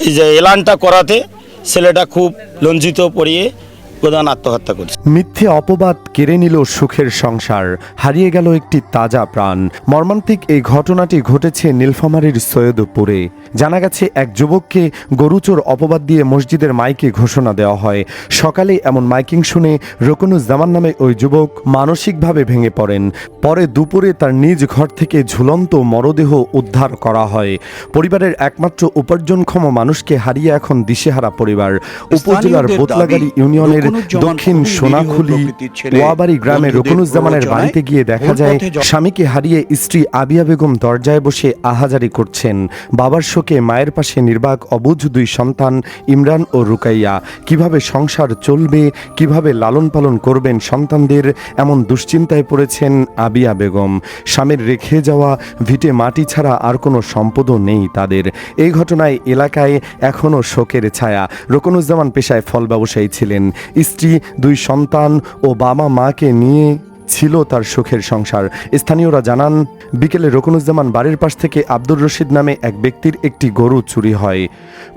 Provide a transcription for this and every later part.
এই যে এলানটা করাতে ছেলেটা খুব লজ্জিত পড়িয়ে প্রধান আত্মহত্যা করছে। মিথ্যে অপবাদ কেড়ে নিল সুখের সংসার, হারিয়ে গেল একটি তাজা প্রাণ। মর্মান্তিক এই ঘটনাটি ঘটেছে নীলফামারীর সৈয়দপুরে। জানা গেছে এক যুবককে গরুচোর অপবাদ দিয়ে মসজিদের মাইকে ঘোষণা দেওয়া হয়। সকালে এমন মাইকিং শুনে রকুনুজ্জামান নামে ওই যুবক মানসিকভাবে ভেঙে পড়েন। পরে দুপুরে তার নিজ ঘর থেকে ঝুলন্ত মরদেহ উদ্ধার করা হয়। পরিবারের একমাত্র উপার্জনক্ষম মানুষকে হারিয়ে এখন দিশেহারা পরিবার। উপজেলার বোতলাগাড়ি ইউনিয়নের দক্ষিণ সোনাখুলি ওয়াবাড়ি গ্রামে রকুনুজ্জামানের বাড়িতে গিয়ে দেখা যায় স্বামীকে হারিয়ে স্ত্রী আবিয়া বেগম দরজায় বসে আহাজারি করছেন। বাবার শোকে মায়ের পাশে নির্বাক অবুঝ দুই সন্তান ইমরান ও রুকাইয়া। কিভাবে সংসার চলবে, কিভাবে লালন পালন করবেন সন্তানদের, এমন দুশ্চিন্তায় পড়েছেন আবিয়া বেগম। স্বামীর রেখে যাওয়া ভিটে মাটি ছাড়া আর কোনো সম্পদও নেই তাদের। এই ঘটনায় এলাকায় এখনও শোকের ছায়া। রকুনুজ্জামান পেশায় ফল ব্যবসায়ী ছিলেন। স্ত্রী, দুই সন্তান ও বাবা মাকে নিয়ে ছিল তার সুখের সংসার। স্থানীয়রা জানান, বিকেলে রকুনুজ্জামান বাড়ির পাশ থেকে আব্দুর রশিদ নামে এক ব্যক্তির একটি গরু চুরি হয়।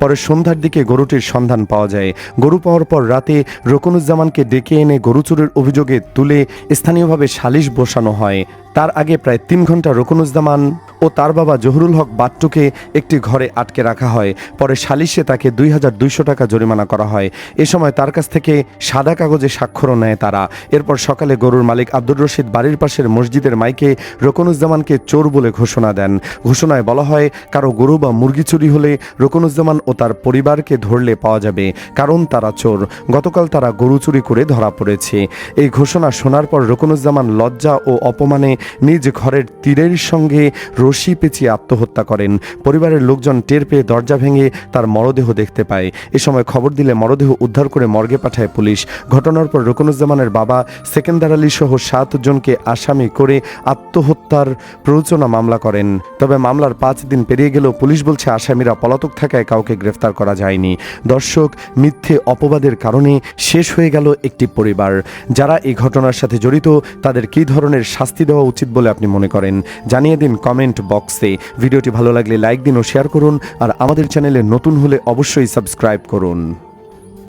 পরে সন্ধ্যার দিকে গরুটির সন্ধান পাওয়া যায়। গরু পাওয়ার পর রাতে রকুনুজ্জামানকে ডেকে এনে গরু চুরির অভিযোগে তুলে স্থানীয়ভাবে সালিশ বসানো হয়। তার আগে প্রায় 3 ঘন্টা রকুনুজ্জামান ও তার বাবা জহুরুল হক বাট্টুকে একটি ঘরে আটকে রাখা হয়। পরে সালিশে তাকে 2200 টাকা জরিমানা করা হয়। এ সময় তার কাছ থেকে সাদা কাগজে স্বাক্ষরও নেয় তারা। এরপর সকালে গরুর মালিক আব্দুর রশিদ বাড়ির পাশের মসজিদের মাইকে রকুনুজ্জামানকে চোর বলে ঘোষণা দেন। ঘোষণায় বলা হয়, কারো গরু বা মুরগি চুরি হলে রকুনুজ্জামান ও তার পরিবারকে ধরলে পাওয়া যাবে, কারণ তারা চোর। গতকাল তারা গরু চুরি করে ধরা পড়েছে। এই ঘোষণা শোনার পর রকুনুজ্জামান লজ্জা ও অপমানে নিজ ঘরের তীরের সঙ্গে রশি পেঁচিয়ে আত্মহত্যা করেন। পরিবারের লোকজন টের পেয়ে দরজা ভেঙে তার মরদেহ দেখতে পায়। এ সময় খবর দিলে মরদেহ উদ্ধার করে মর্গে পাঠায় পুলিশ। ঘটনার পর রকুনুজ্জামানের বাবা সেকেন্দার আলী সহ 7 জনকে আসামি করে আত্মহত্যার প্ররোচনা মামলা করেন। তবে মামলার 5 দিন পেরিয়ে গেলেও পুলিশ বলছে আসামিরা পলাতক থাকায় কাউকে গ্রেফতার করা যায়নি। দর্শক, মিথ্যে অপবাদের কারণে শেষ হয়ে গেল একটি পরিবার। যারা এই ঘটনার সাথে জড়িত তাদের কী ধরনের শাস্তি দেওয়া উচিত বলে আপনি মনে করেন জানিয়ে দিন কমেন্ট বক্সে। ভিডিওটি ভালো লাগলে লাইক দিন ও শেয়ার করুন, আর আমাদের চ্যানেলে নতুন হলে অবশ্যই সাবস্ক্রাইব করুন।